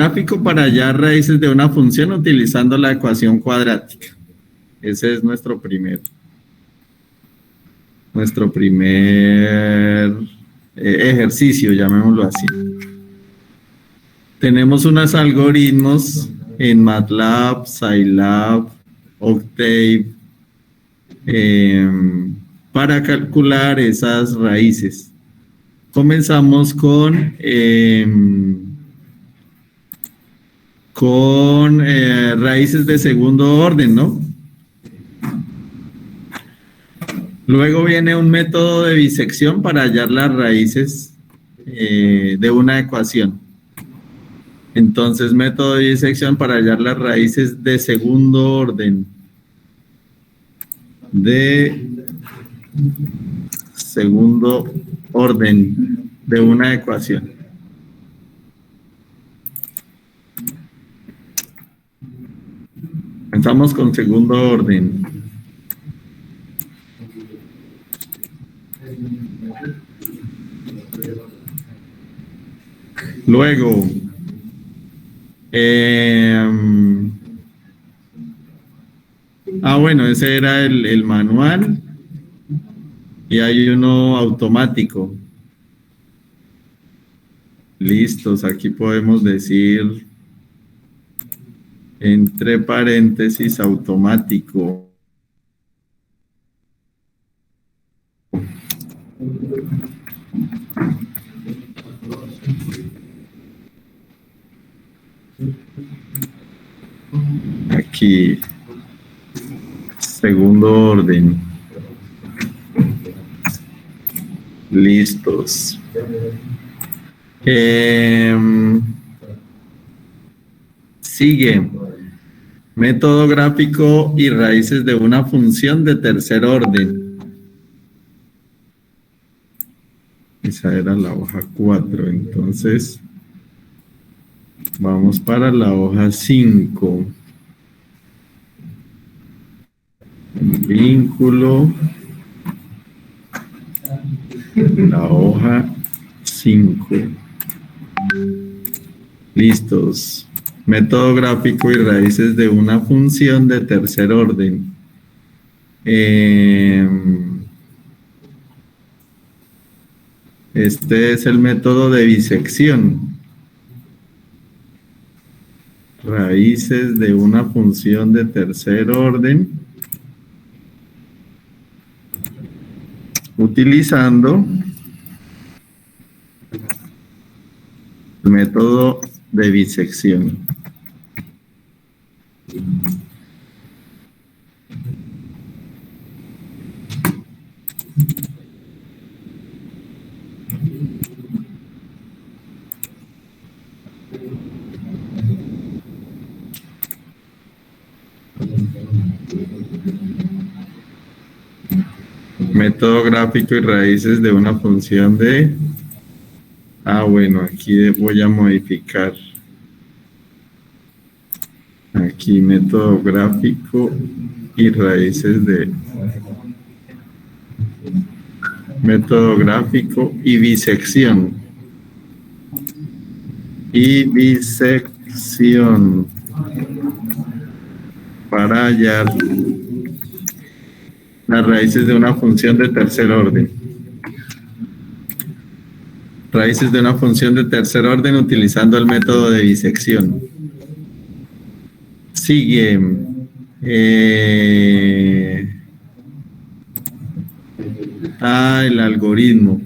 Gráfico para hallar raíces de una función utilizando la ecuación cuadrática. Ese es nuestro primer ejercicio, llamémoslo así. Tenemos unos algoritmos en MATLAB, Scilab, Octave, para calcular esas raíces. Comenzamos con raíces de segundo orden, ¿no? Luego viene un método de bisección para hallar las raíces de una ecuación. Entonces, método de bisección para hallar las raíces de segundo orden. De segundo orden de una ecuación. Empezamos con segundo orden. Luego, bueno, ese era el manual y hay uno automático. Listos, aquí podemos decir entre paréntesis automático. Aquí, segundo orden. Listos. Sigue. Método gráfico y raíces de una función de tercer orden. Esa era la hoja 4, entonces vamos para la hoja 5. Vínculo. La hoja 5. Listos. Método gráfico y raíces de una función de tercer orden. Este es el método de bisección. Raíces de una función de tercer orden. Utilizando el método de bisección. Método gráfico y raíces de una función de... bueno, aquí voy a modificar. Aquí método gráfico y raíces de... Método gráfico y bisección. Y bisección. Para hallar las raíces de una función de tercer orden. Raíces de una función de tercer orden utilizando el método de bisección. Sigue. El algoritmo.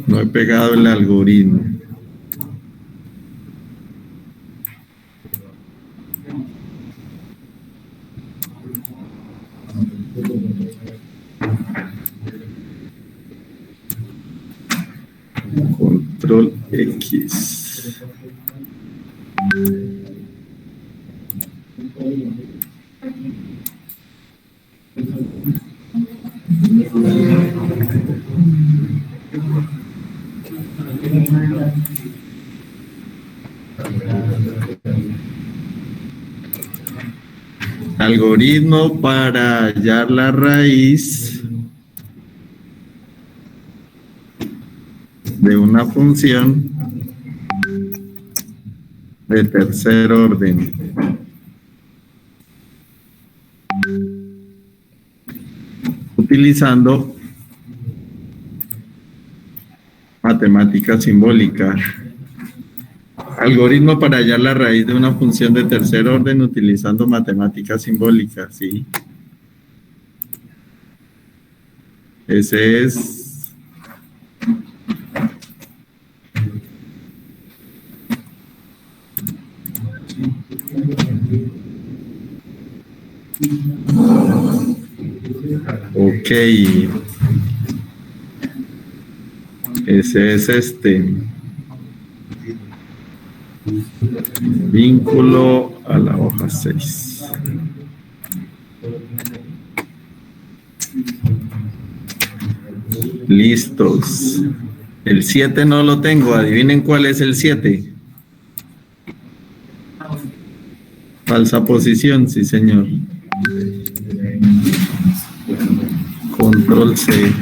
No he pegado el algoritmo. Control X. Algoritmo para hallar la raíz de una una función de tercer orden. Utilizando matemática simbólica. Algoritmo para hallar la raíz de una función de tercer orden utilizando matemática simbólica, ¿sí? Ese es... Ok. Ese es este. Vínculo a la hoja 6. Listos. El 7 no lo tengo. Adivinen cuál es el 7. Falsa posición, sí señor. Control C.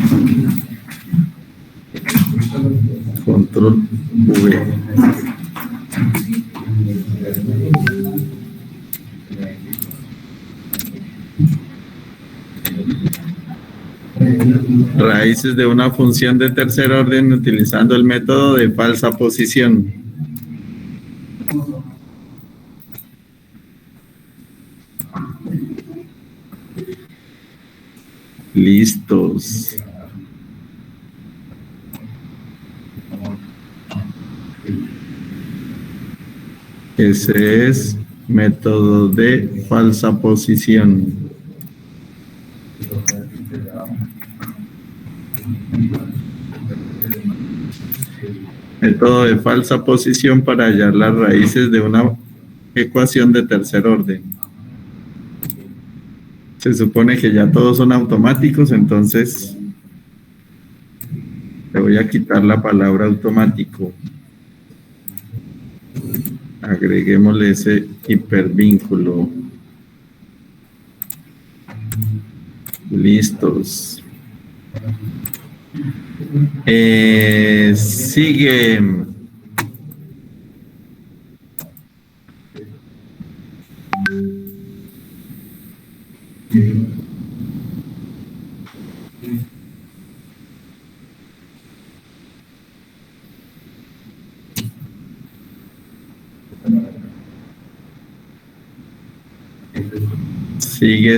Control V. Raíces de una función de tercer orden utilizando el método de falsa posición. Listos. Ese es método de falsa posición. Método de falsa posición para hallar las raíces de una ecuación de tercer orden. Se supone que ya todos son automáticos, entonces le voy a quitar la palabra automático. Agreguémosle ese hipervínculo. Listos. Sigue.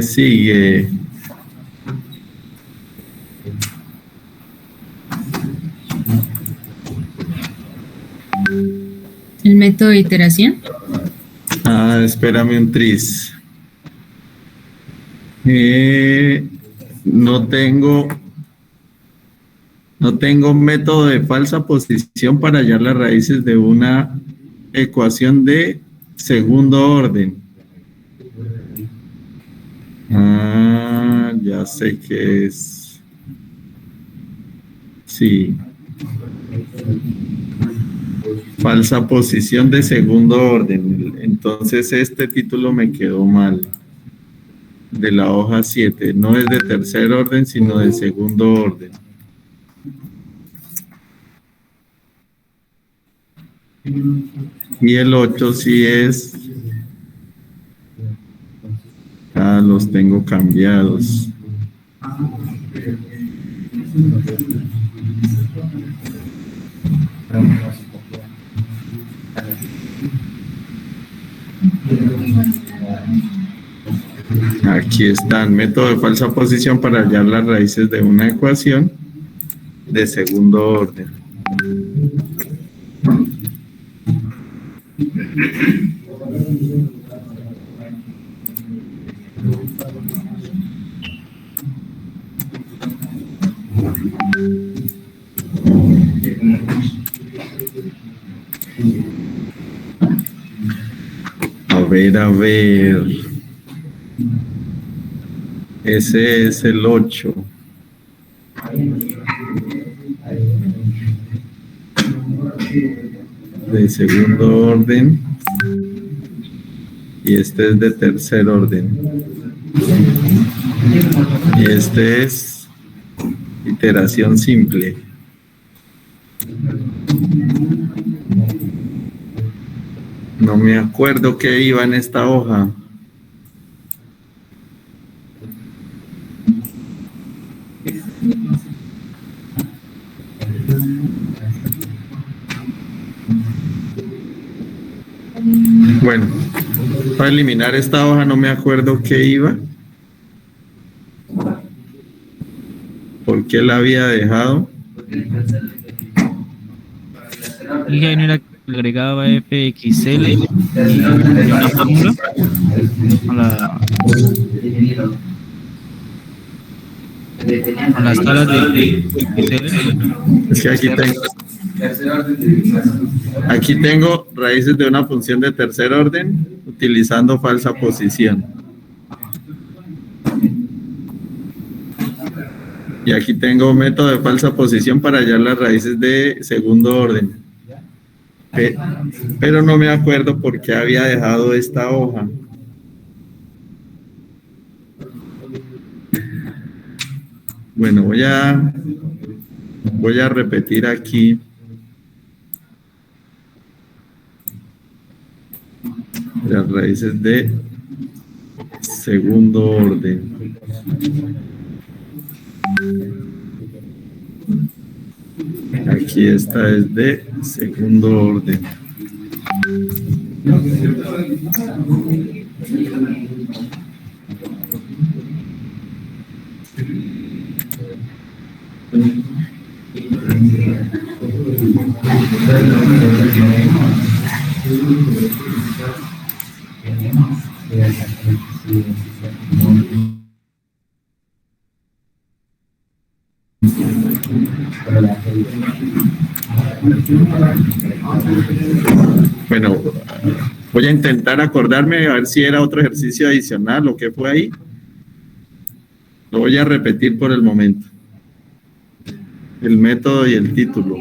Sigue. ¿El método de iteración? Espérame un tris. No tengo método de falsa posición para hallar las raíces de una ecuación de segundo orden. Ya sé qué es. Sí. Falsa posición de segundo orden. Entonces este título me quedó mal. De la hoja 7. No es de tercer orden, sino de segundo orden. Y el 8 sí es... los tengo cambiados. Aquí están, método de falsa posición para hallar las raíces de una ecuación de segundo orden. A ver. Ese es el 8. De segundo orden. Y este es de tercer orden. Y este es iteración simple. No me acuerdo qué iba en esta hoja. Bueno, para eliminar esta hoja no me acuerdo qué iba. ¿Por qué la había dejado? Y ahí no era que agregaba FXL y una fórmula a las tablas de FXL. Es que aquí tengo raíces de una función de tercer orden utilizando falsa posición. Y aquí tengo método de falsa posición para hallar las raíces de segundo orden. Pero no me acuerdo por qué había dejado esta hoja. Bueno, voy a repetir aquí. Las raíces de segundo orden. Aquí esta es de segundo orden. Bueno, voy a intentar acordarme a ver si era otro ejercicio adicional o qué fue ahí. Lo voy a repetir por el momento. El método y el título.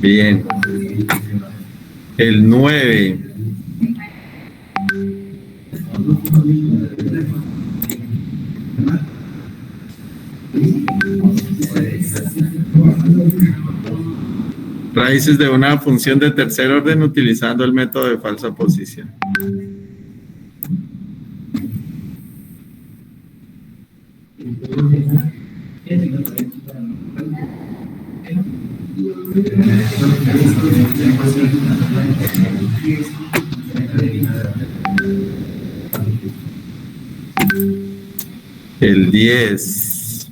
Bien. El 9. Raíces de una función de tercer orden utilizando el método de falsa posición. El 10.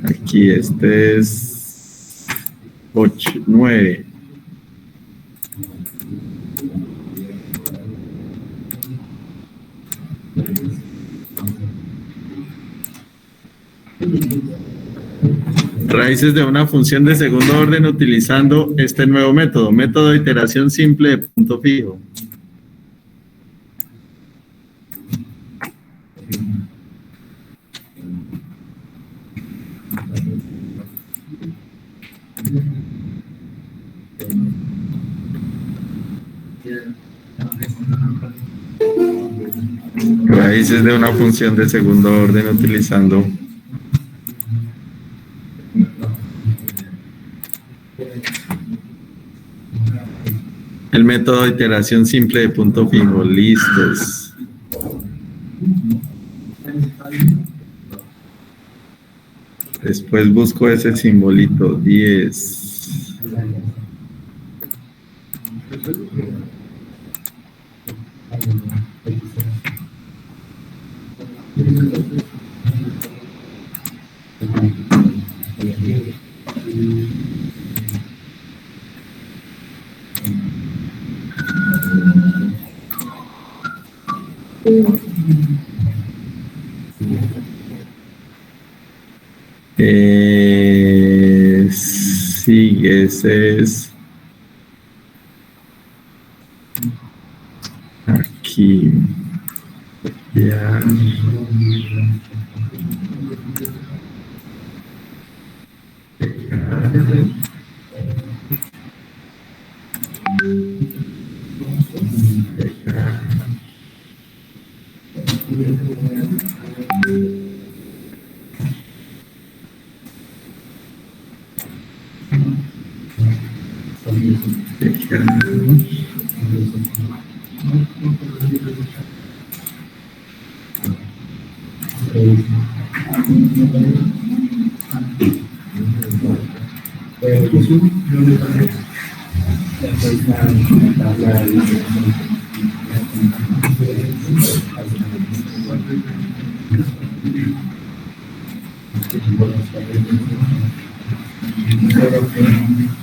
Aquí este es 8, 9. Raíces de una función de segundo orden utilizando este nuevo método, método de iteración simple de punto fijo. Raíces de una función de segundo orden utilizando el método de iteración simple de punto fijo. Listos. Después busco ese simbolito, 10. Sí, ese es Aquí. Ya.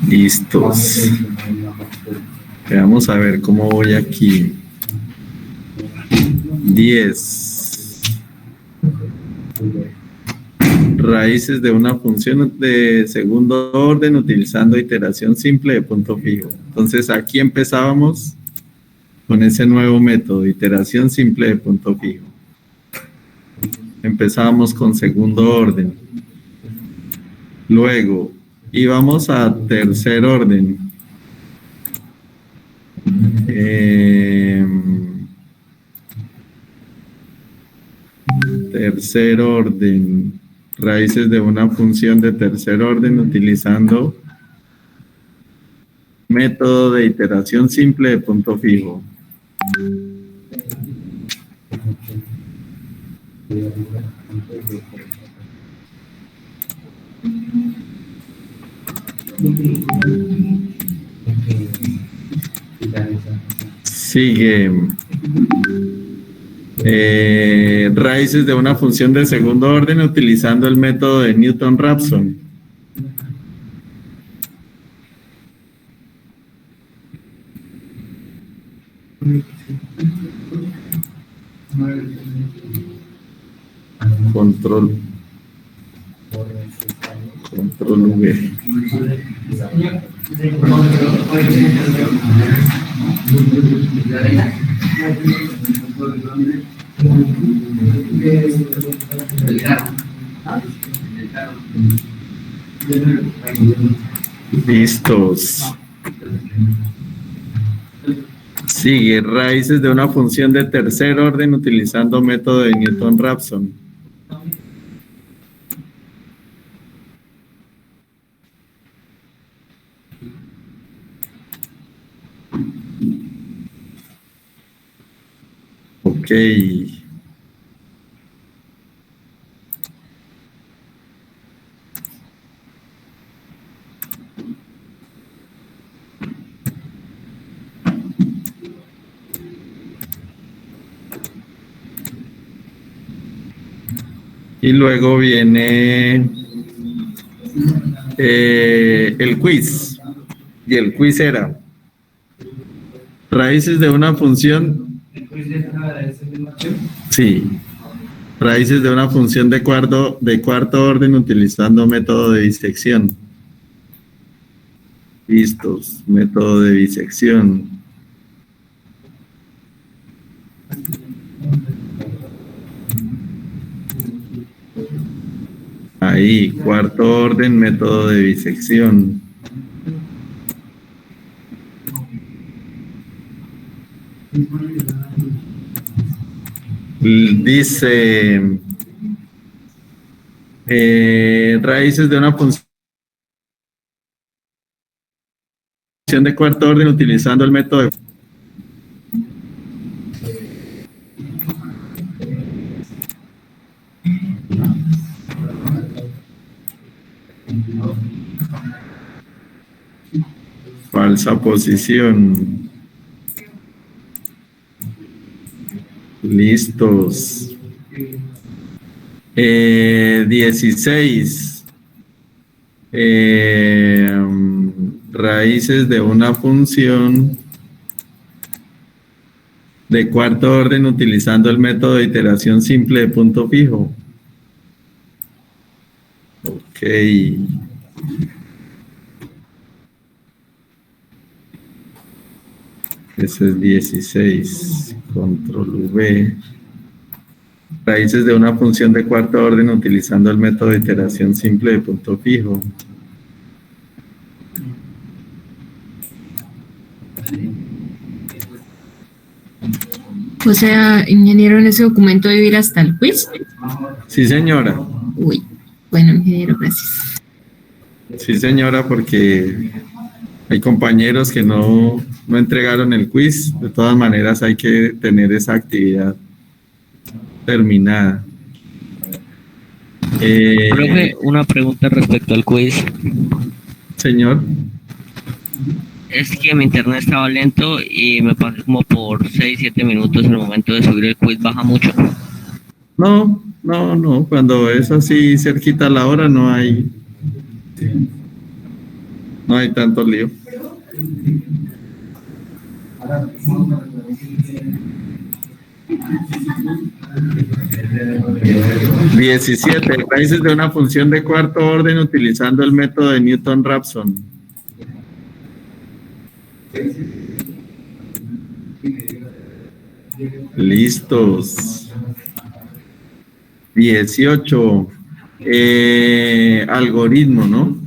Listos. Vamos a ver cómo voy aquí. 10. Raíces de una función de segundo orden utilizando iteración simple de punto fijo. Entonces aquí empezábamos con ese nuevo método, iteración simple de punto fijo. Empezábamos con segundo orden. Luego íbamos a tercer orden. Tercer orden. Raíces de una función de tercer orden utilizando método de iteración simple de punto fijo. Sigue. Raíces de una función de segundo orden utilizando el método de Newton-Raphson. Control V. Listos. Sigue raíces de una función de tercer orden utilizando método de Newton-Raphson. Ok. Y luego viene el quiz. Y el quiz era raíces de una función. Sí. Raíces de una función de cuarto orden utilizando método de disección. Listos. Método de disección. Ahí, cuarto orden, método de disección. Dice raíces de una función de cuarto orden utilizando el método de... Falsa posición. Listos. 16. Raíces de una función de cuarto orden utilizando el método de iteración simple de punto fijo. Ok. Ese es 16. Control V. Raíces de una función de cuarto orden utilizando el método de iteración simple de punto fijo. O sea, ingeniero, en ese documento debe ir hasta el quiz. Sí, señora. Uy, bueno, ingeniero, gracias. Sí, señora, porque hay compañeros que no entregaron el quiz. De todas maneras, hay que tener esa actividad terminada. Profe, una pregunta respecto al quiz. Señor. Es que mi internet estaba lento y me pasé como por 6-7 minutos en el momento de subir el quiz. ¿Baja mucho? No. Cuando es así cerquita a la hora no hay tanto lío. (17) Raíces de una función de cuarto orden utilizando el método de Newton-Raphson. Listos. 18. Algoritmo, ¿no?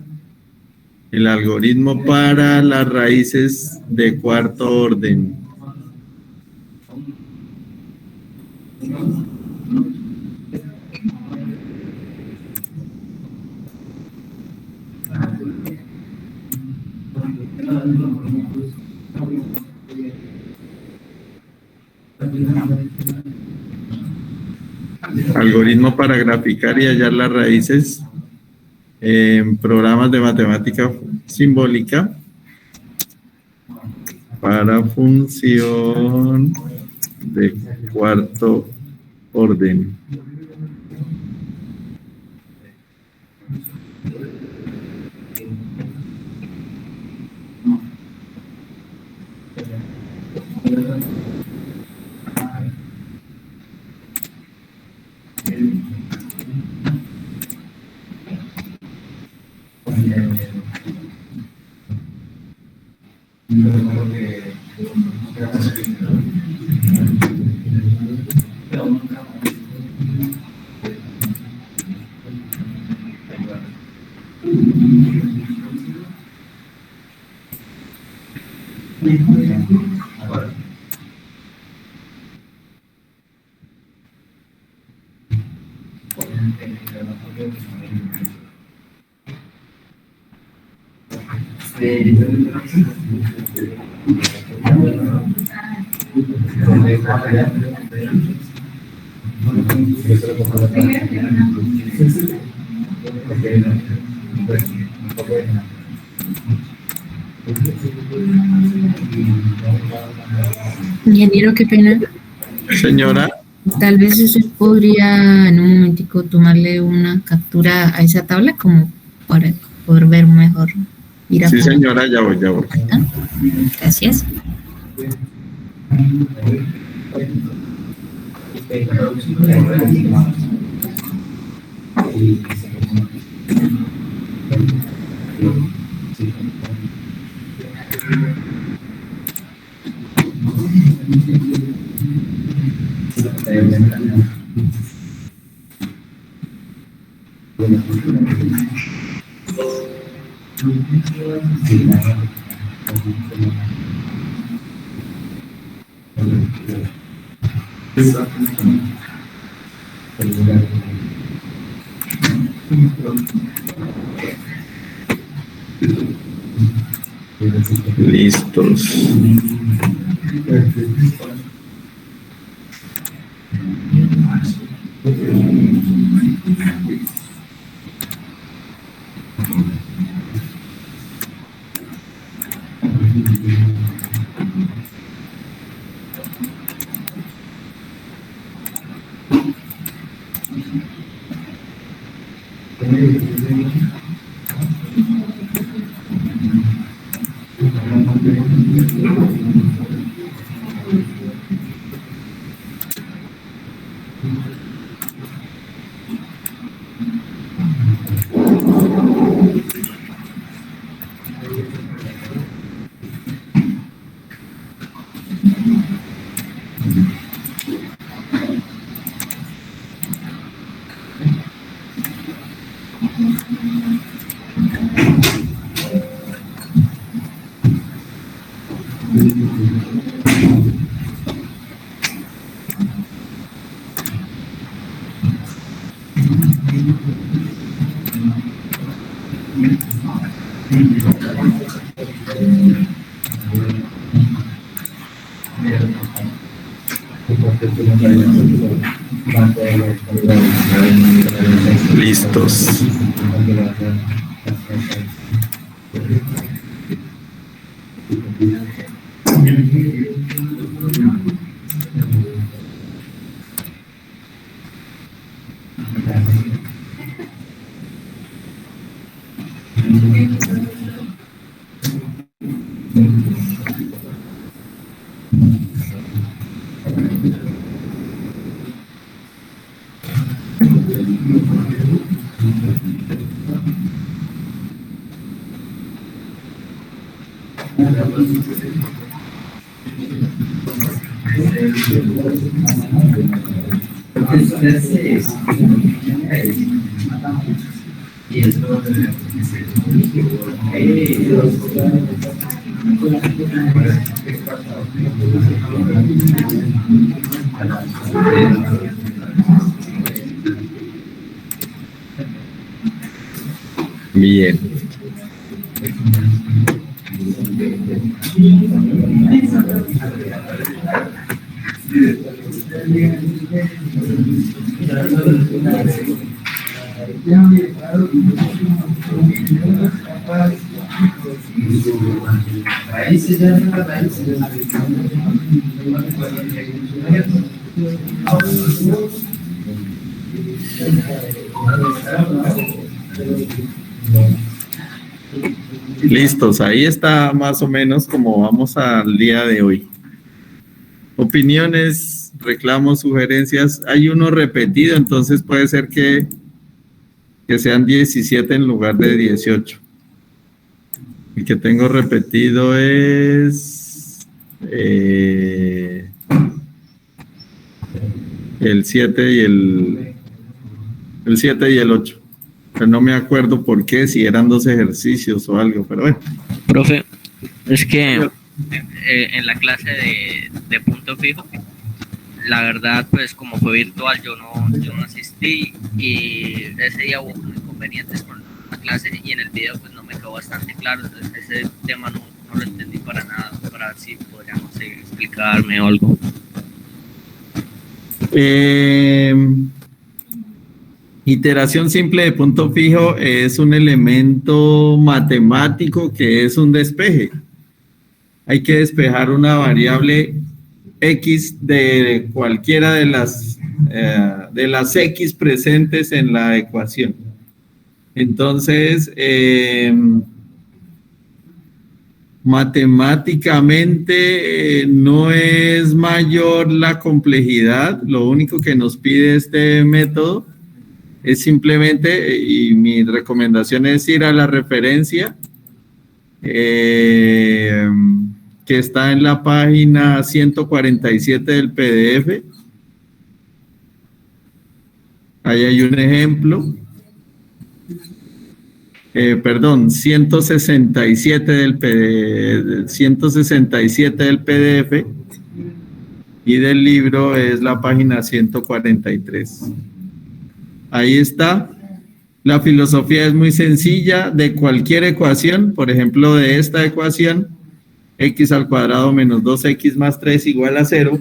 El algoritmo para las raíces de cuarto orden. Algoritmo para graficar y hallar las raíces en programas de matemática simbólica para función de cuarto orden. Ingeniero, qué pena. Señora. Tal vez usted podría en un momentico tomarle una captura a esa tabla como para poder ver mejor. Sí, señora, ya voy. Gracias. Listos. Listos. Bien. Listos, ahí está más o menos como vamos al día de hoy. Opiniones, reclamos, sugerencias. Hay uno repetido, entonces puede ser que sean 17 en lugar de 18. El que tengo repetido es el 7 y el 7 y el 8. Pero no me acuerdo por qué, si eran dos ejercicios o algo, pero bueno. Profe, es que en la clase de punto fijo, la verdad, pues como fue virtual, yo no asistí y ese día hubo inconvenientes con la clase y en el video pues no me quedó bastante claro, entonces ese tema no lo entendí para nada, para ver si podrían explicarme o algo. Iteración simple de punto fijo es un elemento matemático que es un despeje. Hay que despejar una variable X de cualquiera de las X presentes en la ecuación. Entonces, matemáticamente no es mayor la complejidad. Lo único que nos pide este método es simplemente, y mi recomendación es ir a la referencia que está en la página 147 del PDF. Ahí hay un ejemplo. 167 del PDF y del libro es la página 143. Ahí está. La filosofía es muy sencilla. De cualquier ecuación, por ejemplo, de esta ecuación, x al cuadrado menos 2x más 3 igual a 0,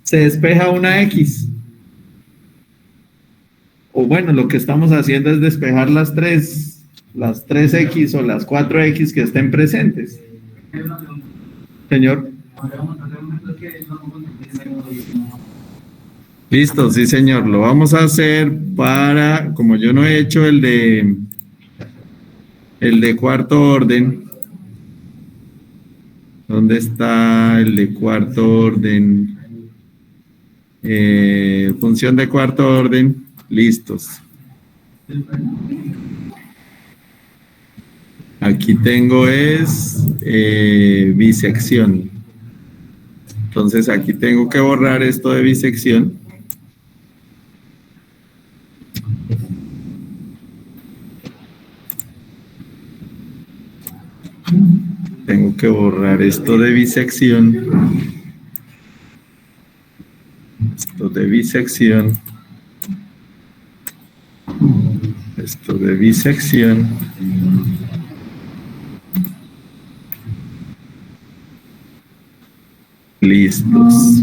se despeja una x. O bueno, lo que estamos haciendo es despejar las 3x o las 4x que estén presentes. Señor. Listo, sí señor, lo vamos a hacer para, como yo no he hecho el de cuarto orden. ¿Dónde está el de cuarto orden? Función de cuarto orden, listos. Aquí tengo es bisección. Entonces aquí tengo que borrar esto de bisección. Tengo que borrar esto de bisección. Esto de bisección. Esto de bisección. Listos.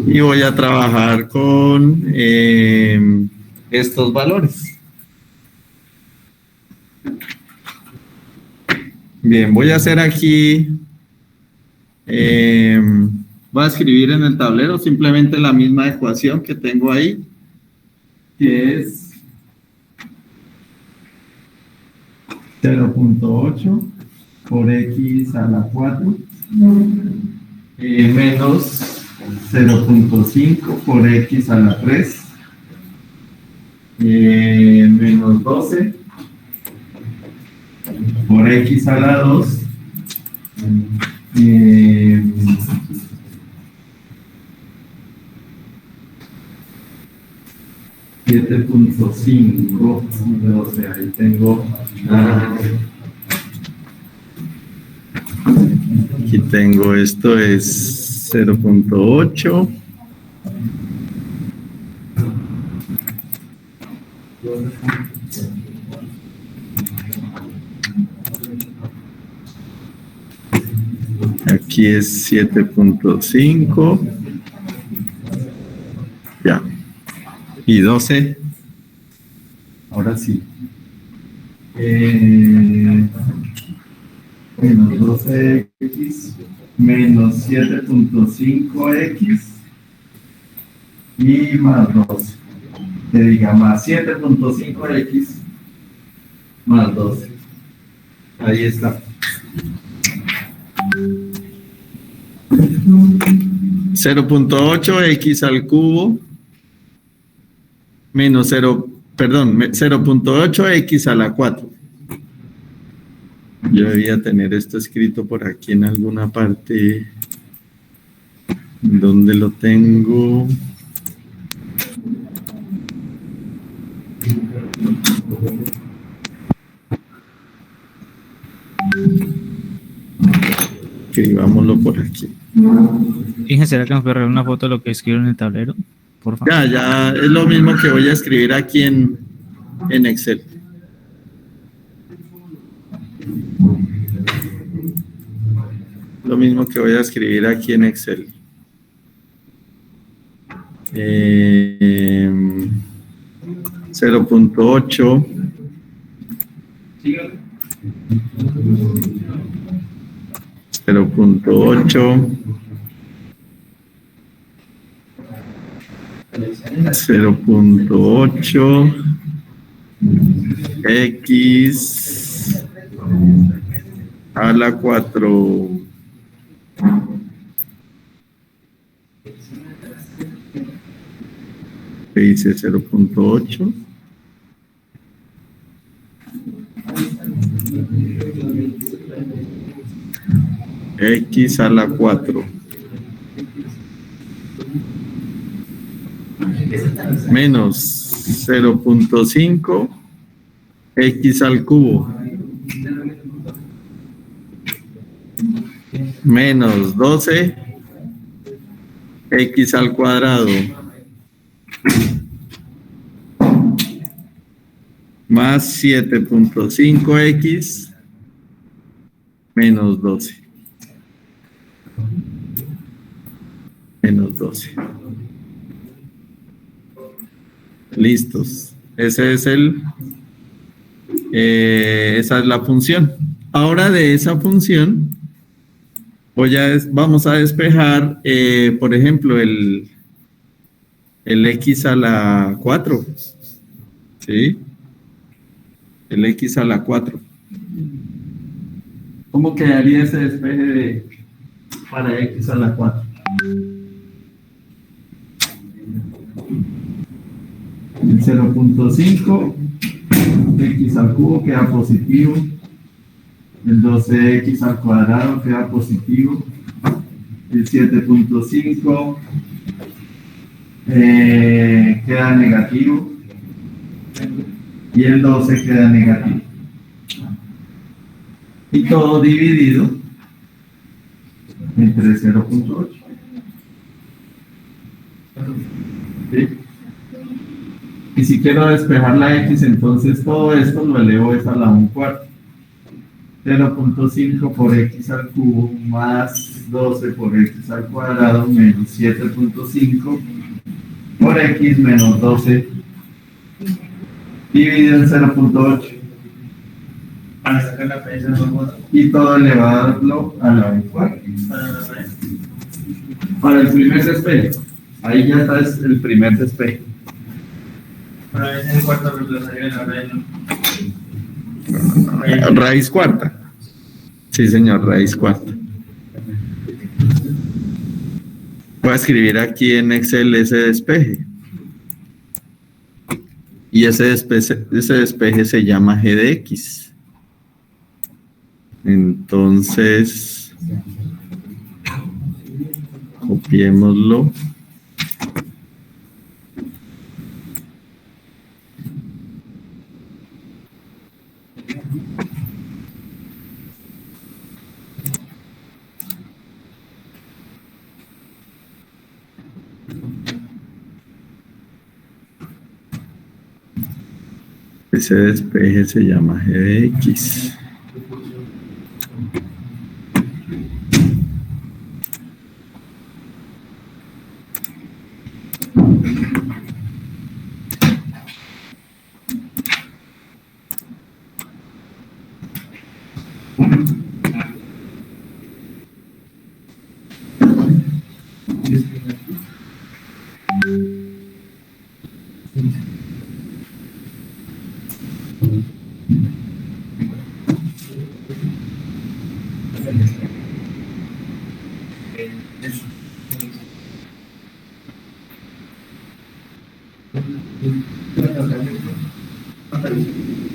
Y voy a trabajar con estos valores. Bien, voy a hacer aquí, voy a escribir en el tablero simplemente la misma ecuación que tengo ahí, que es 0.8 por x a la 4 menos 0.5 por x a la 3 menos 12 por x a la 2 7.5, 12, ahí tengo, aquí tengo, esto es 0.8, aquí es 7.5, ya. Y 12, ahora sí, menos 12x menos 7.5x y más 12, que diga más 7.5x más 12, ahí está. 0.8x al cubo menos 0.8x a la 4. Yo debía tener esto escrito por aquí en alguna parte. ¿Dónde lo tengo? Escribámoslo por aquí. Fíjense, ¿será que nos puede regalar una foto de lo que escribo en el tablero? Por favor. Ya, es lo mismo que voy a escribir aquí en Excel. Lo mismo que voy a escribir aquí en Excel. 0.8 0.8 0.8 x a la 4 ¿qué dice 0.8? X a la 4 menos 0.5 x al cubo menos 12 x al cuadrado más 7.5x menos 12 menos 12. Listos. Ese es esa es la función. Ahora de esa función vamos a despejar, por ejemplo, el x a la 4. ¿Sí? El x a la 4. ¿Cómo quedaría ese despeje para x a la 4? El 0.5 x al cubo queda positivo, el 12x al cuadrado queda positivo, el 7.5 queda negativo y el 12 queda negativo. Y todo dividido entre 0.8. ¿Sí? Y si quiero despejar la x, entonces todo esto lo elevo es a la 1/4. 0.5 por x al cubo más 12 por x al cuadrado menos 7.5 por x menos 12 dividido en 0.8. Para sacar la raíz de Y todo elevado a la 1/4. Para el primer despeje. Ahí ya está el primer despeje. Para ver si el cuarto reemplazaría la raíz. Raíz cuarta. Sí, señor, raíz cuarta. Voy a escribir aquí en Excel ese despeje. Y ese despeje se llama g de x. Entonces, copiémoslo. Ese despeje se llama g de x.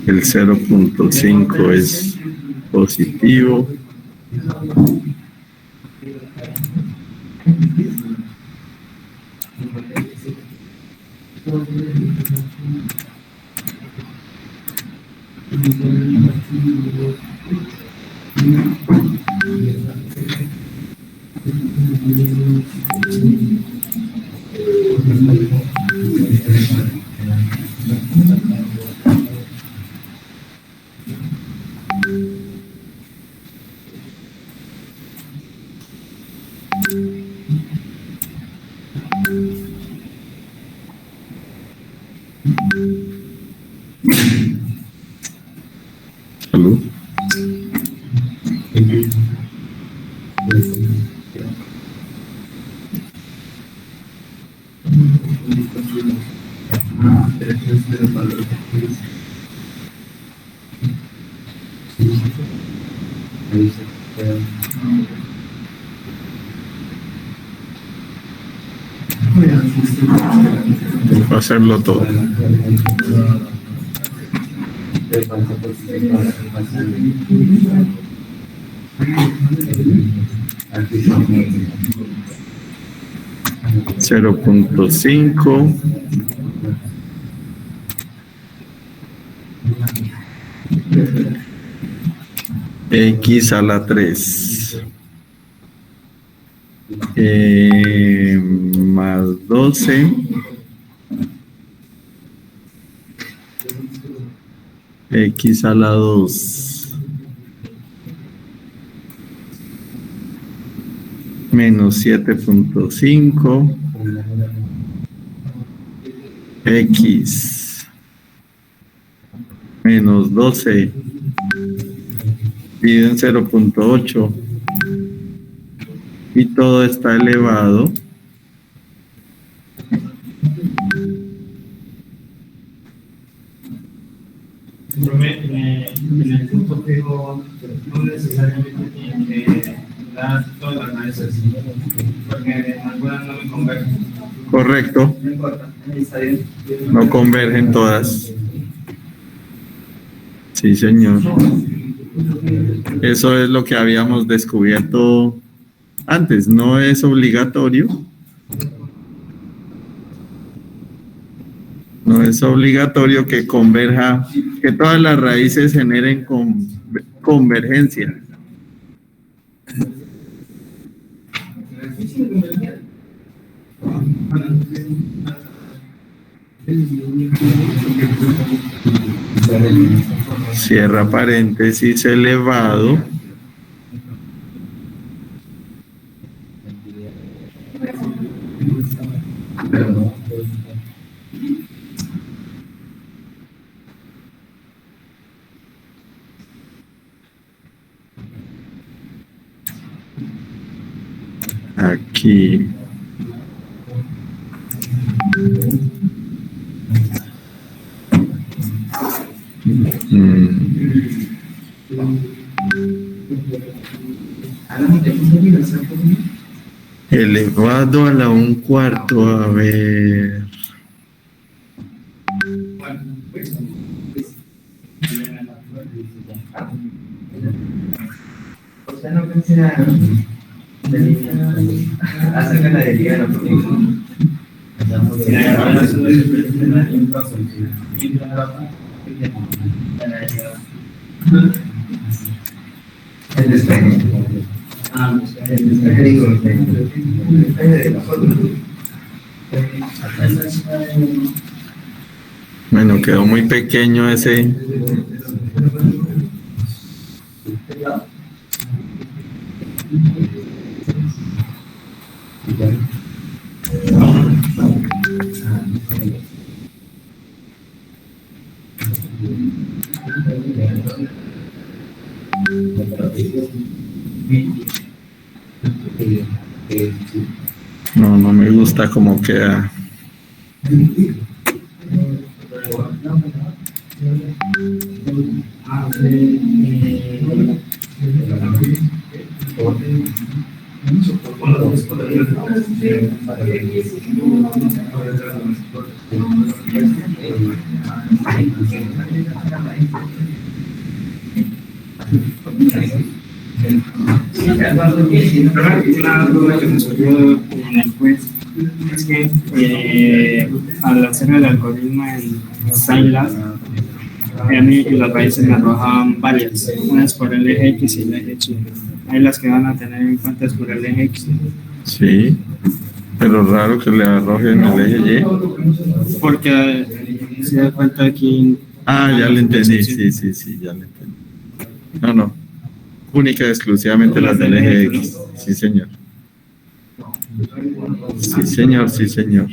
El 0.5 es positivo. Salud. Voy a hacerlo todo. Cero punto cinco. X a la 3 más 12 X a la 2 menos 7.5 X menos 12 dividido en 0.8 y todo está elevado En el punto fijo no necesariamente tiene que dar todas las raíces, porque algunas no me convergen. correcto, No importa, ahí está bien. no convergen todas. Sí, señor. Eso es lo que habíamos descubierto antes. No es obligatorio. No es obligatorio que converja, que todas las raíces generen convergencia. Cierra paréntesis elevado. Aquí. Elevado a la 1/4, a ver. Bueno, quedó muy pequeño ese. No, no me gusta cómo queda. Una duda que me surgió en el quiz es que al hacer el algoritmo en Scilab, a mí las raíces me arrojaban varias, unas por el eje X y el eje Y. Hay las que van a tener en cuenta es por el eje X. Sí, pero raro que le arrojen el eje Y. Porque se da cuenta aquí. Ya le entendí, sí, ya le entendí. No, única y exclusivamente las del eje X. Sí, señor. Sí, señor.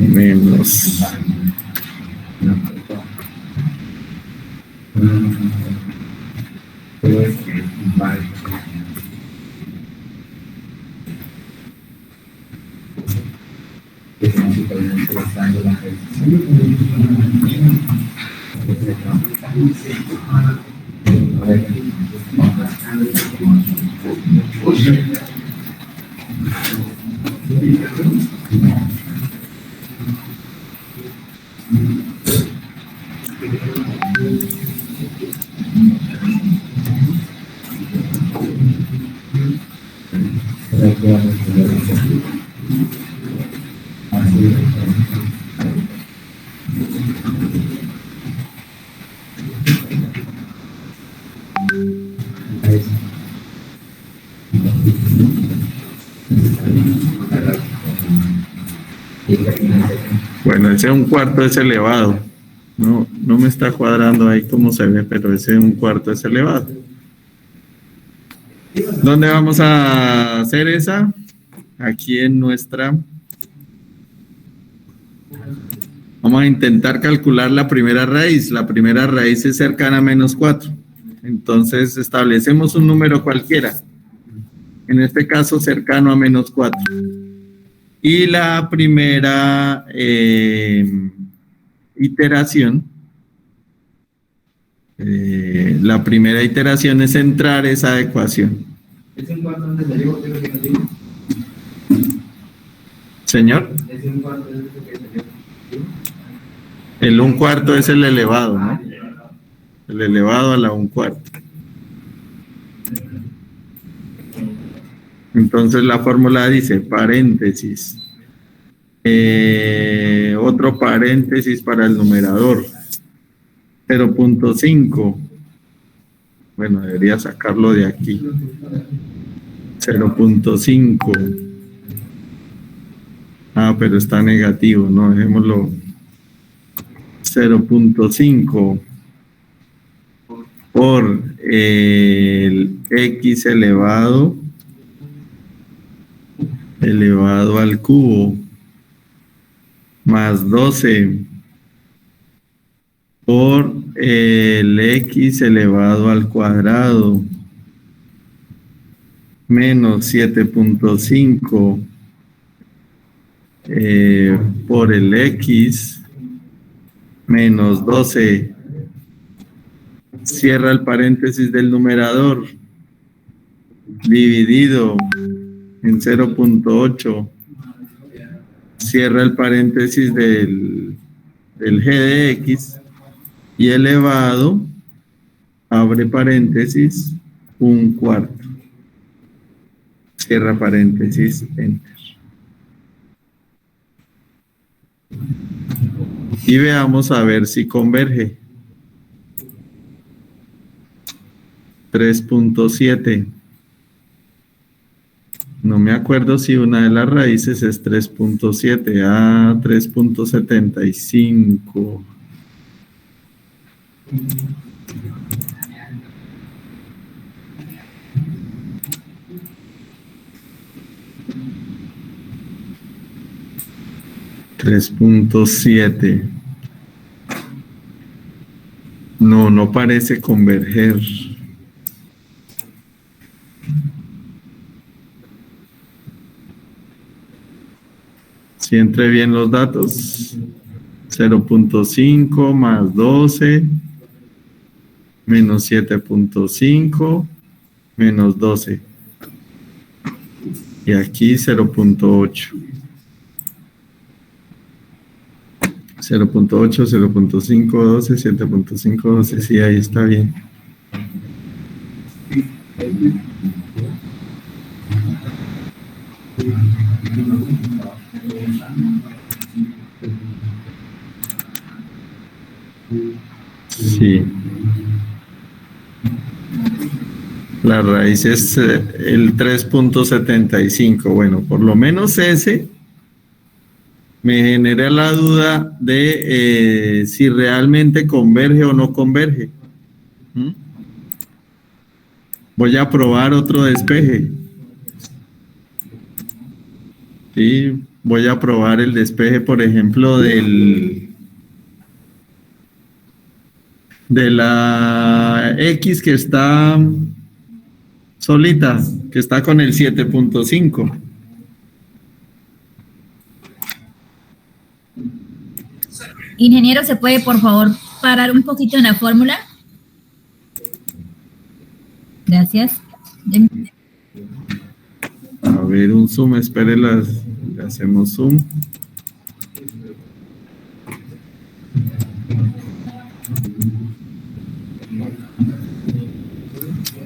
Menos. Bueno, ese 1/4 es elevado. No me está cuadrando ahí cómo se ve, pero ese 1/4 es elevado. ¿Dónde vamos a hacer esa? Aquí en nuestra Vamos a intentar calcular la primera raíz. La primera raíz es cercana a menos 4. Entonces establecemos un número cualquiera. En este caso cercano a menos 4. Y la primera iteración es centrar esa ecuación. ¿Es un cuarto donde salió? Señor. ¿Es un cuarto donde salió? El 1/4 es el elevado, ¿no? El elevado a la 1/4. Entonces la fórmula dice paréntesis. Otro paréntesis para el numerador. 0.5. Bueno, debería sacarlo de aquí. 0.5. Ah, pero está negativo, no, dejémoslo. 0.5 por el x elevado al cubo más 12 por el x elevado al cuadrado menos 7.5 por el x menos 12, cierra el paréntesis del numerador, dividido en 0.8, cierra el paréntesis del g de x, y elevado, abre paréntesis, 1/4, cierra paréntesis, enter. Y veamos a ver si converge. 3.7. No me acuerdo si una de las raíces es 3.7. Ah, 3.75. $3.7. No parece converger. Si entre bien los datos. 0.5 más 12 menos 7.5 menos 12. Y aquí 0.8. 0.8, 0.5, 12, 7.5, 12, sí, ahí está bien. Sí. La raíz es el 3.75. Bueno, por lo menos ese me genera la duda de si realmente converge o no converge. Voy a probar otro despeje. Sí, voy a probar el despeje, por ejemplo, de la X que está solita, que está con el 7.5. Ingeniero, ¿se puede, por favor, parar un poquito en la fórmula? Gracias. A ver, un zoom, espere, le hacemos zoom.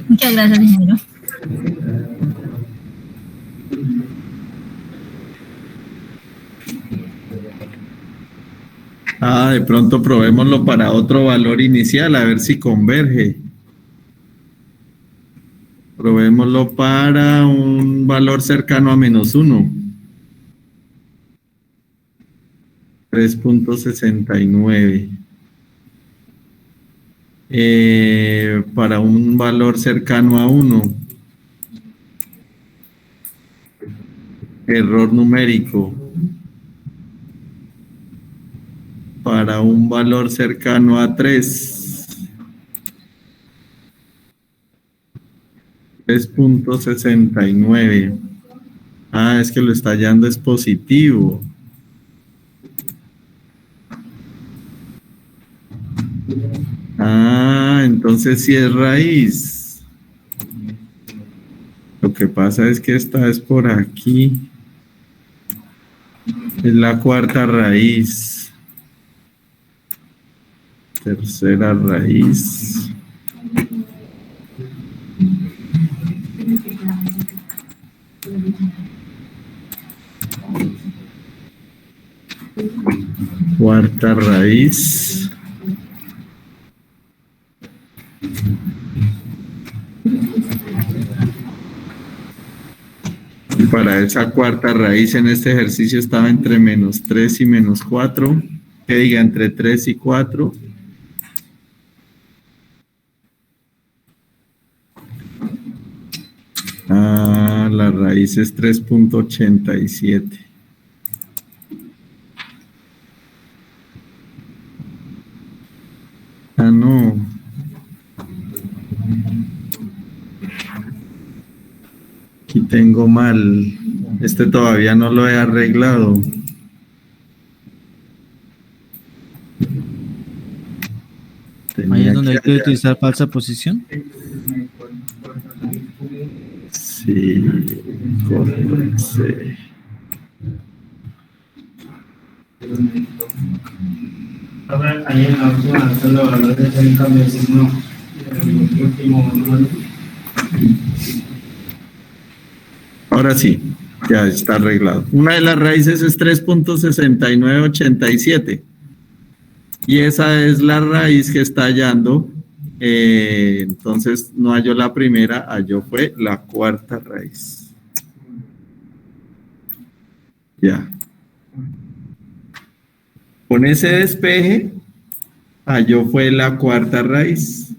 Muchas gracias, ingeniero. Ah, de pronto probémoslo para otro valor inicial, a ver si converge. Probémoslo para un valor cercano a -1. 3.69. Para un valor cercano a 1. Error numérico. para un valor cercano a 3. 3.69. Ah, es que lo está hallando es positivo. Ah, entonces sí es raíz. Lo que pasa es que esta es por aquí. Es la cuarta raíz. Tercera raíz. Cuarta raíz. Y para esa cuarta raíz en este ejercicio estaba entre -3 y -4. Que diga entre 3 y 4. Ah, la raíz es 3.87. Ah, no. Aquí tengo mal. Este todavía no lo he arreglado. Ahí es donde hay que utilizar falsa posición. Sí, córrense. Ahí en la última, solo valores de cambio de signo. El último número. Ahora sí, ya está arreglado. Una de las raíces es 3.6987. Y esa es la raíz que está hallando. Entonces no halló la primera, halló fue la cuarta raíz. Ya. Con ese despeje, halló fue la cuarta raíz.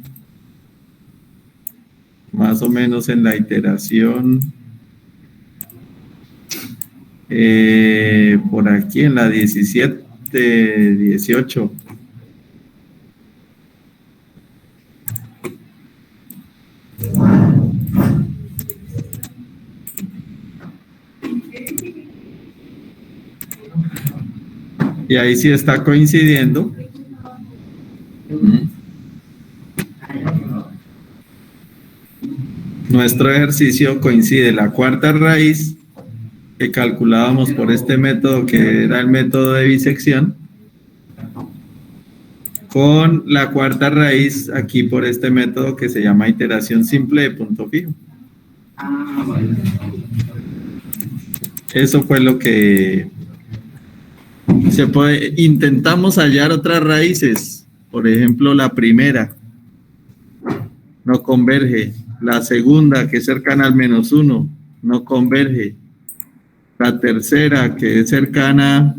Más o menos en la iteración. Por aquí en la 17, 18. Y ahí sí está coincidiendo. Nuestro ejercicio coincide la cuarta raíz que calculábamos por este método que era el método de bisección con la cuarta raíz aquí por este método que se llama iteración simple de punto fijo. Eso fue lo que se puede. Intentamos hallar otras raíces, por ejemplo la primera no converge, la segunda que es cercana al -1 no converge, la tercera que es cercana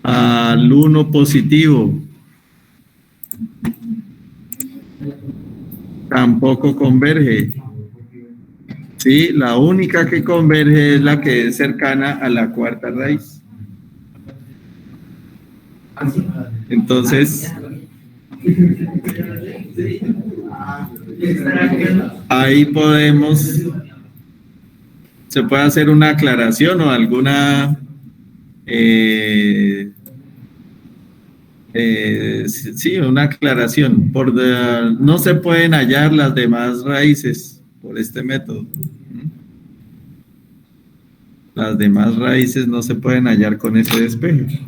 al 1 positivo tampoco converge. Sí, la única que converge es la que es cercana a la cuarta raíz. Entonces, ahí podemos, se puede hacer una aclaración o alguna, sí, una aclaración. No se pueden hallar las demás raíces por este método. Las demás raíces no se pueden hallar con ese despeje.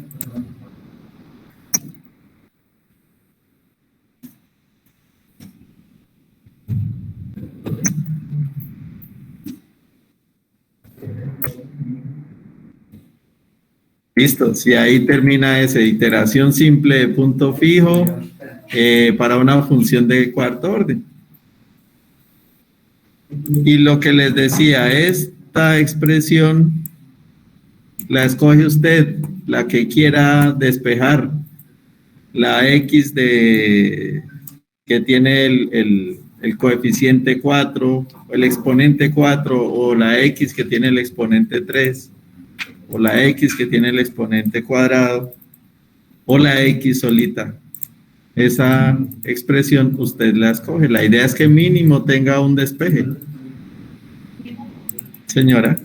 Listo, si ahí termina esa iteración simple de punto fijo para una función de cuarto orden. Y lo que les decía, esta expresión la escoge usted, la que quiera despejar, la x que tiene el coeficiente 4, el exponente 4, o la x que tiene el exponente 3, o la x que tiene el exponente cuadrado. o la X solita. Esa expresión usted la escoge. La idea es que mínimo tenga un despeje. Señora.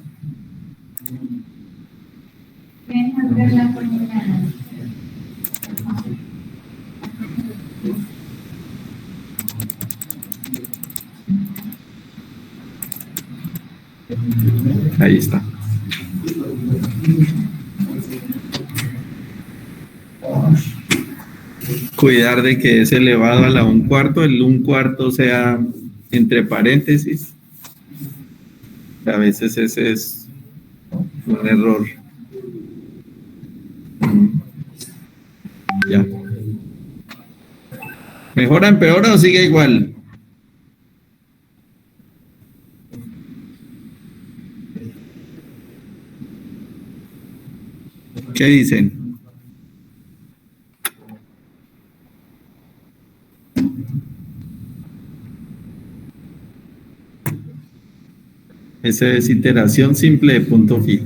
Ahí está. Cuidar de que es elevado a la 1/4, el 1/4 sea entre paréntesis. A veces ese es un error. Ya. ¿Mejora, empeora o sigue igual? ¿Qué dicen? Esa es iteración simple de punto fijo.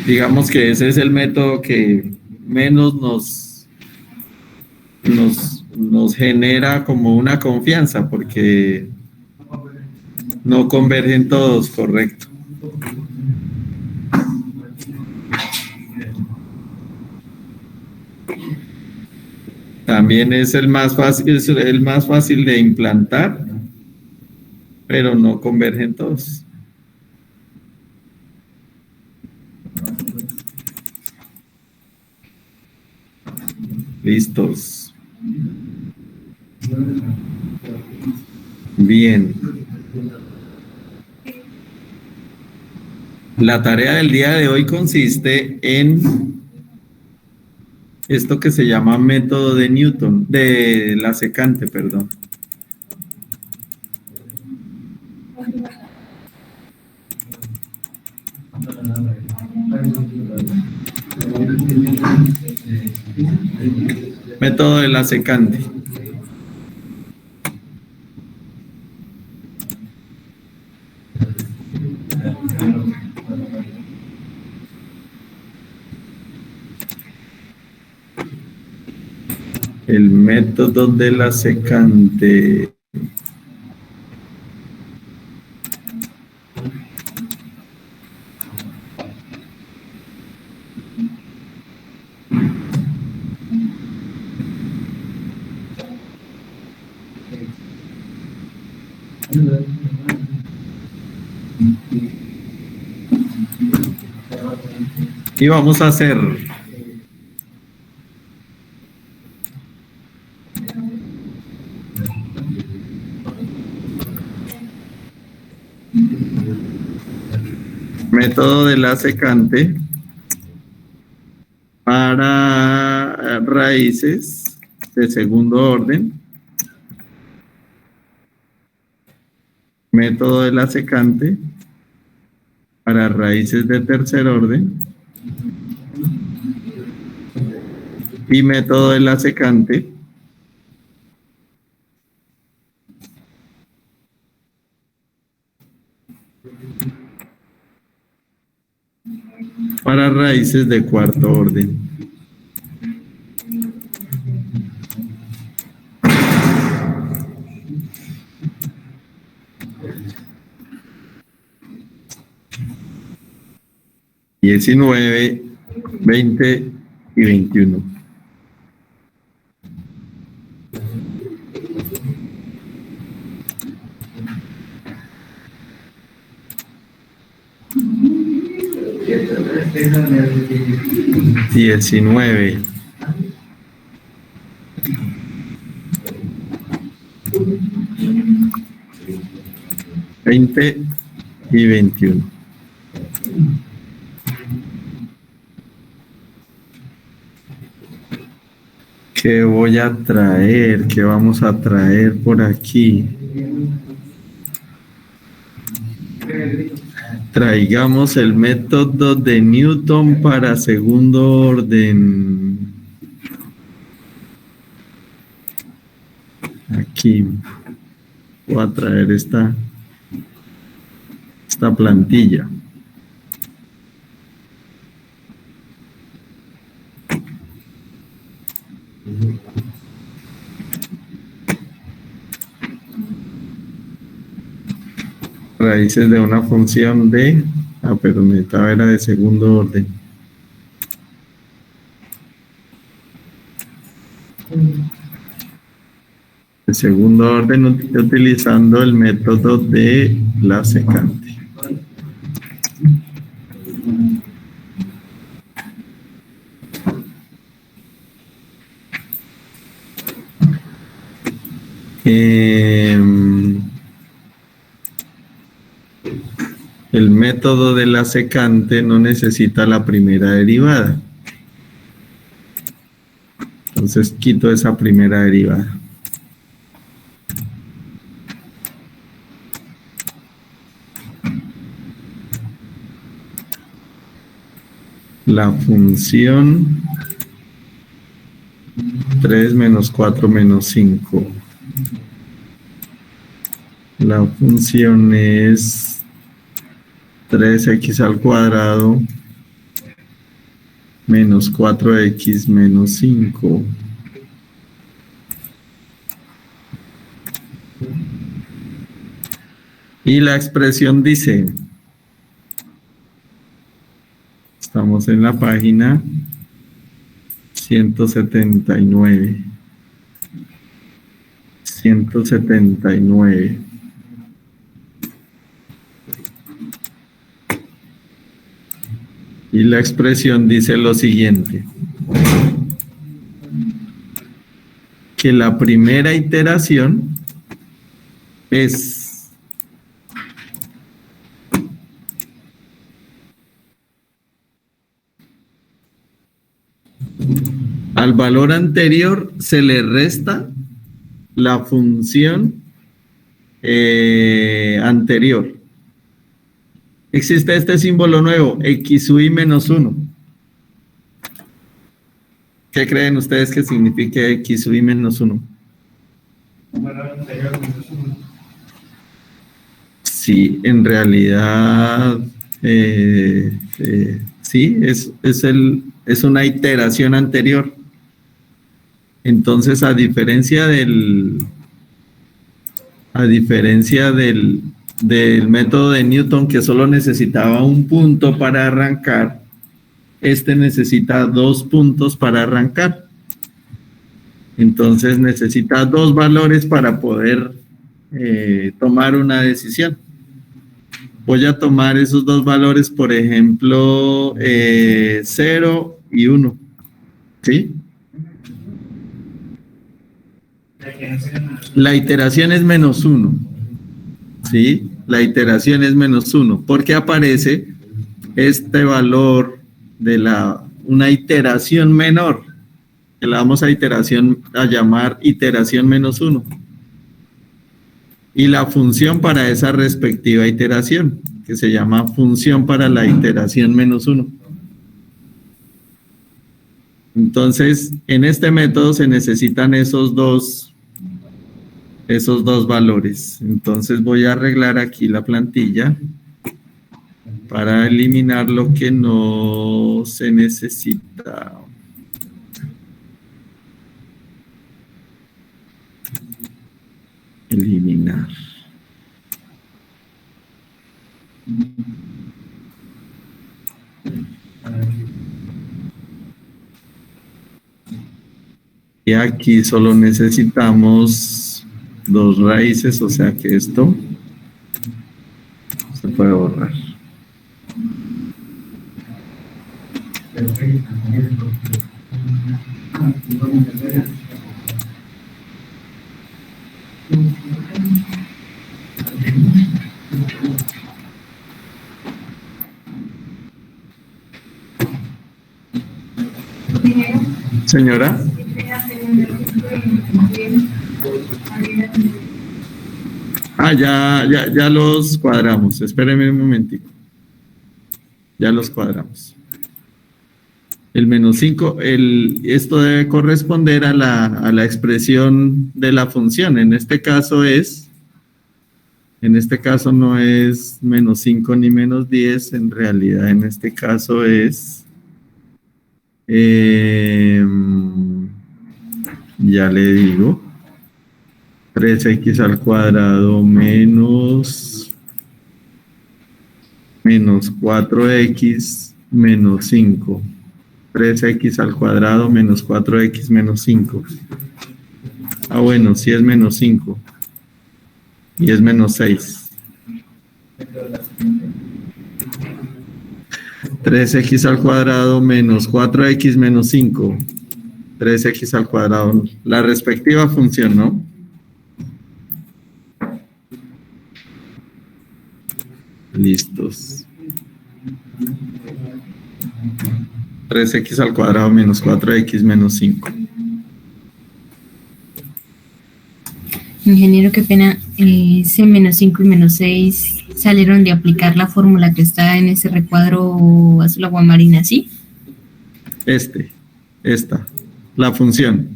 Digamos que ese es el método que menos nos genera como una confianza, porque no convergen todos, correcto. También es el más fácil de implantar, pero no convergen todos. Listos. Bien. La tarea del día de hoy consiste en esto que se llama método de Newton, de la secante, perdón. Método de la secante. El método de la secante. Y vamos a hacer método de la secante para raíces de segundo orden, método de la secante para raíces de tercer orden y método de la secante para raíces de cuarto orden. (19, 20 y 21). (19, 20 y 21). ¿Qué voy a traer? ¿Qué vamos a traer por aquí? Traigamos el método de Newton para segundo orden. Aquí voy a traer esta plantilla. Raíces de una función de... pero necesitaba era de segundo orden. De segundo orden utilizando el método de la secante. El método de la secante no necesita la primera derivada. Entonces quito esa primera derivada. La función 3 menos 4 menos 5. La función es 3x al cuadrado menos 4x menos 5. Y la expresión dice, estamos en la página 179. 179. Y la expresión dice lo siguiente, que la primera iteración es al valor anterior se le resta la función anterior. Existe este símbolo nuevo, xui menos 1. ¿Qué creen ustedes que signifique xui menos 1? Sí, en realidad, sí, es una iteración anterior. Entonces, a diferencia del método de Newton, que solo necesitaba un punto para arrancar, este necesita 2 puntos para arrancar. Entonces necesita 2 valores para poder tomar una decisión. Voy a tomar esos 2 valores, por ejemplo, 0 y 1. ¿Sí? La iteración es menos 1. ¿Sí? La iteración es menos 1, porque aparece este valor de una iteración menor, que la vamos a llamar iteración menos 1. Y la función para esa respectiva iteración, que se llama función para la iteración menos 1. Entonces, en este método se necesitan esos dos valores. Entonces voy a arreglar aquí la plantilla para eliminar lo que no se necesita. Eliminar. Y aquí solo necesitamos 2 raíces, o sea que esto se puede borrar. Señora. Ya los cuadramos. Espéreme un momentito. Ya los cuadramos. El menos 5, esto debe corresponder a la expresión de la función. En este caso no es menos 5 ni menos 10. En realidad, en este caso es Ya le digo. 3x al cuadrado menos 4x menos 5. 3x al cuadrado menos 4x menos 5. Ah, bueno, sí es menos 5. Y es menos 6. 3x al cuadrado menos 4x menos 5. 3x al cuadrado. La respectiva función, ¿no? Listos. 3x al cuadrado menos 4x menos 5. Ingeniero, qué pena. C menos 5 y menos 6 salieron de aplicar la fórmula que está en ese recuadro azul aguamarina, ¿sí? Esta, la función.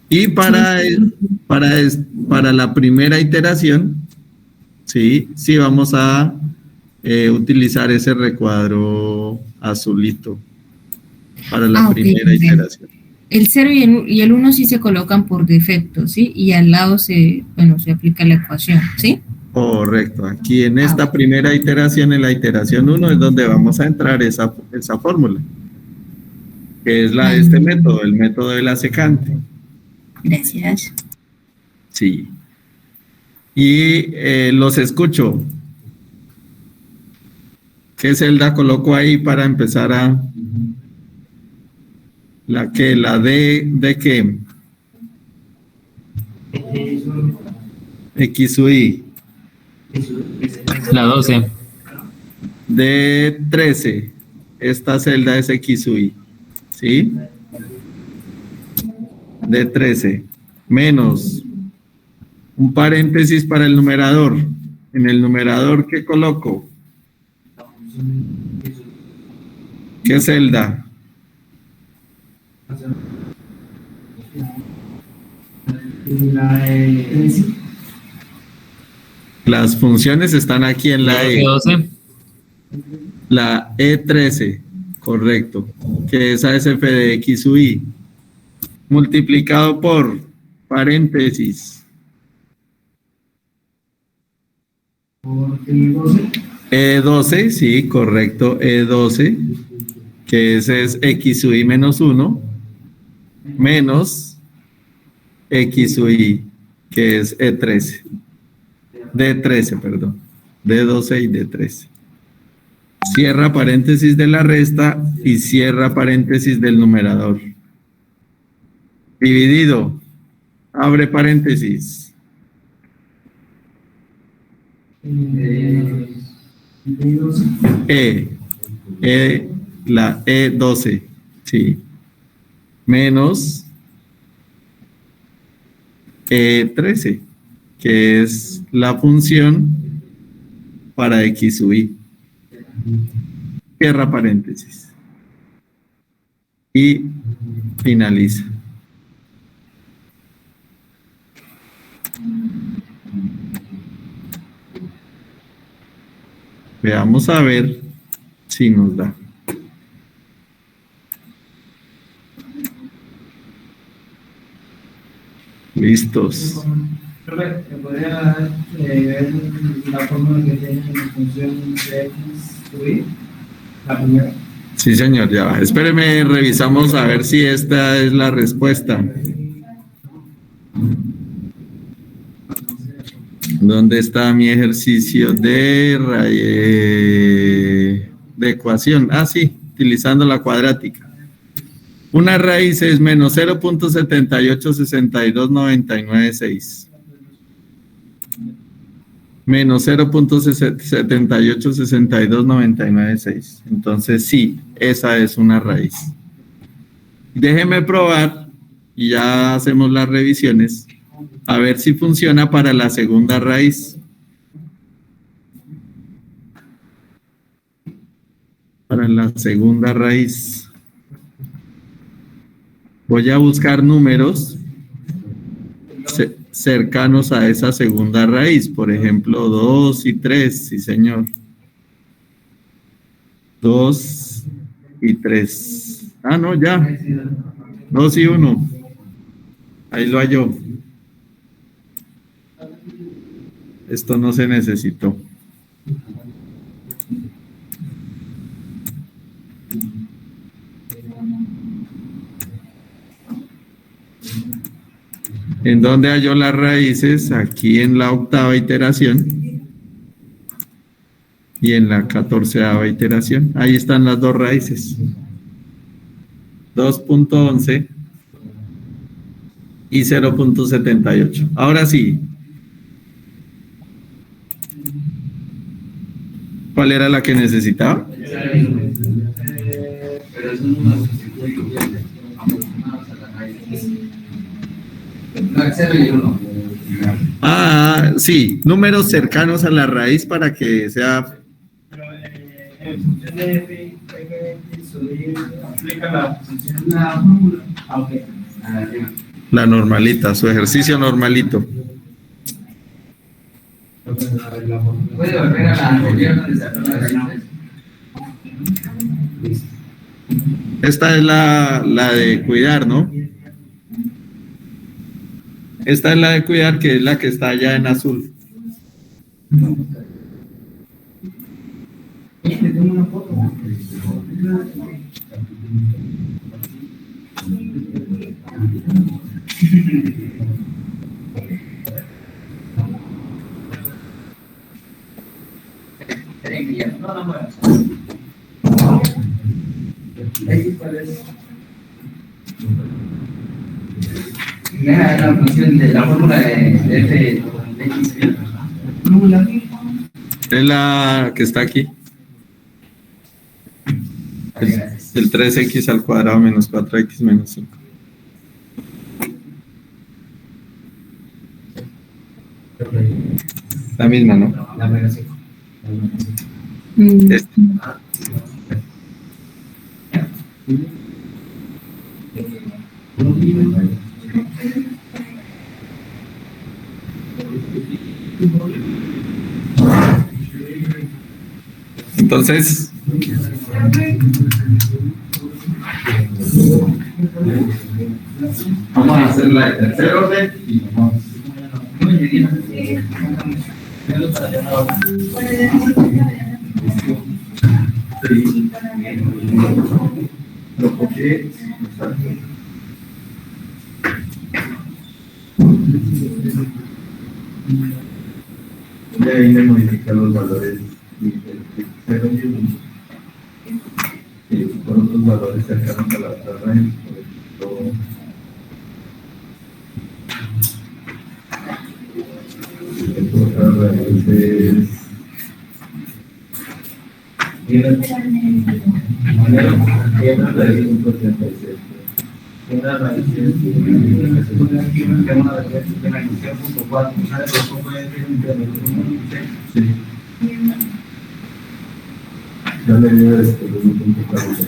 Y para la primera iteración, sí vamos a utilizar ese recuadro azulito para la primera iteración. El 0 y el 1 sí se colocan por defecto, ¿sí? Y al lado se aplica la ecuación, ¿sí? Correcto. Aquí en esta primera iteración, en la iteración 1, es donde vamos a entrar esa fórmula, que es la de este método, el método de la secante. Gracias. Sí. Y los escucho. ¿Qué celda coloco ahí para empezar a... ¿La qué? ¿La de qué? X u Y. La 12. De 13. Esta celda es X u Y. ¿Sí? De 13. Menos un paréntesis para el numerador. En el numerador, ¿qué coloco? ¿Qué celda? Las funciones están aquí en la E. 12. La E13, correcto. Que esa es f de X u Y. Multiplicado por paréntesis. E12, sí, correcto. E12, que ese es X u Y menos 1, menos X u Y, que es E13. D13, perdón. D12 y D13. Cierra paréntesis de la resta y cierra paréntesis del numerador. Dividido. Abre paréntesis. La E12, sí. Menos E13, que es la función para X u Y. Cierra paréntesis. Y finaliza. Veamos a ver si nos da. Listos. ¿Me podría ver la fórmula que tiene en función de X u Y? La primera. Sí, señor, ya va. Espéreme, revisamos a ver si esta es la respuesta. ¿Dónde está mi ejercicio de ecuación? Ah, sí, utilizando la cuadrática. Una raíz es menos 0.78629996. Menos 0.78629996. Entonces, sí, esa es una raíz. Déjeme probar y ya hacemos las revisiones. A ver si funciona para la segunda raíz. Para la segunda raíz. Voy a buscar números cercanos a esa segunda raíz. Por ejemplo, 2 y 3, sí señor. 2 y 3. Ah, no, ya. 2 y 1. Ahí lo halló. Esto no se necesitó. ¿En dónde halló las raíces? Aquí en la 8ª iteración y en la 14ª iteración. Ahí están las dos raíces. 2.11 y 0.78. Ahora sí. ¿Cuál era la que necesitaba? Pero esos números que se incluyen aproximados a las raíces. No, 0 y 1. Ah, sí, números cercanos a la raíz para que sea... Pero en función de f, aplica la función de la fórmula. Ah, ok. La normalita, su ejercicio normalito. Puede volver a la anterior donde sacó las raíces. Esta es la de cuidar, ¿no? Esta es la de cuidar, que es la que está allá en azul. Tengo una foto. No, no muevas. ¿Cuál es? La función de la fórmula de f de x. ¿Fórmula? Es la que está aquí. El 3x al cuadrado menos 4x menos 5. La misma, ¿no? La menos 5. Este. Entonces, vamos a hacer la de tercer orden y vamos. Lo copié. Y ahí le modifican los valores y por otros valores cercanos a la otra raíz. Por ejemplo, otra raíz es una raíz 1.36. Una raíz es una raíz de 0.4. ¿Sabes cómo puede ser un 1.6? Sí. Yo le digo esto, 1.46.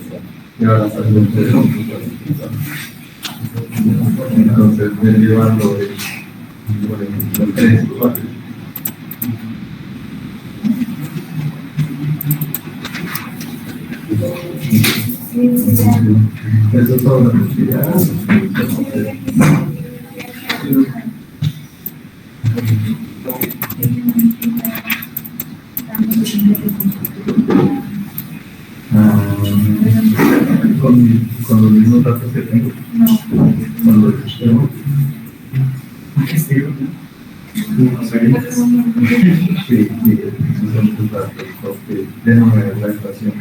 Y ahora sale un 0.46. Entonces, derivando de, por ejemplo, 3, 4. Eso es todo lo que con los mismos datos que tengo. Con los que tengo. Sí, esos son tus datos. Porque déjame ver la ecuación.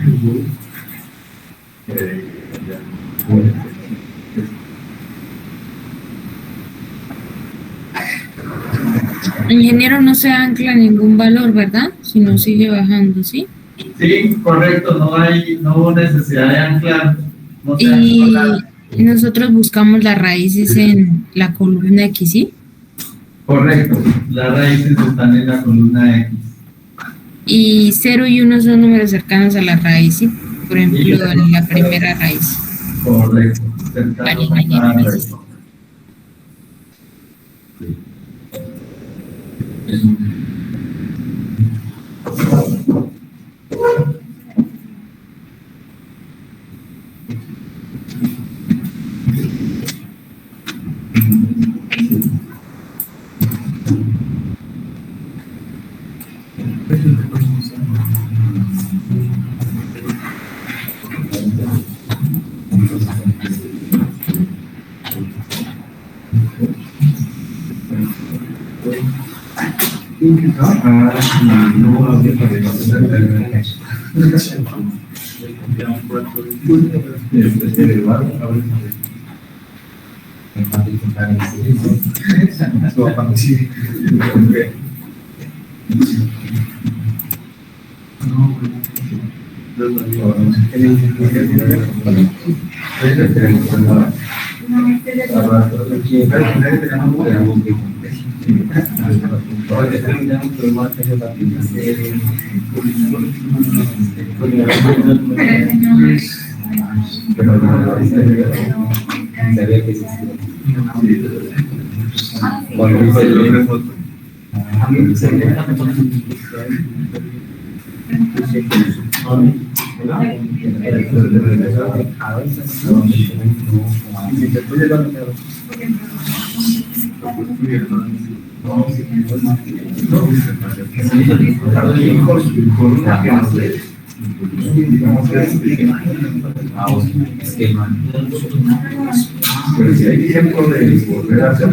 Ingeniero, no se ancla ningún valor, ¿verdad? Si no sigue bajando, ¿sí? Sí, correcto, no hubo necesidad de anclar. No se Y ancla. nosotros buscamos las raíces en la columna X, ¿sí? Correcto, las raíces están en la columna X. Y 0 y 1 son números cercanos a la raíz, ¿sí? Por ejemplo, en la primera raíz. Correcto, cercanos a cada raíz. Pero si hay tiempo de volver a hacer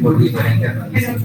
por diferentes razones.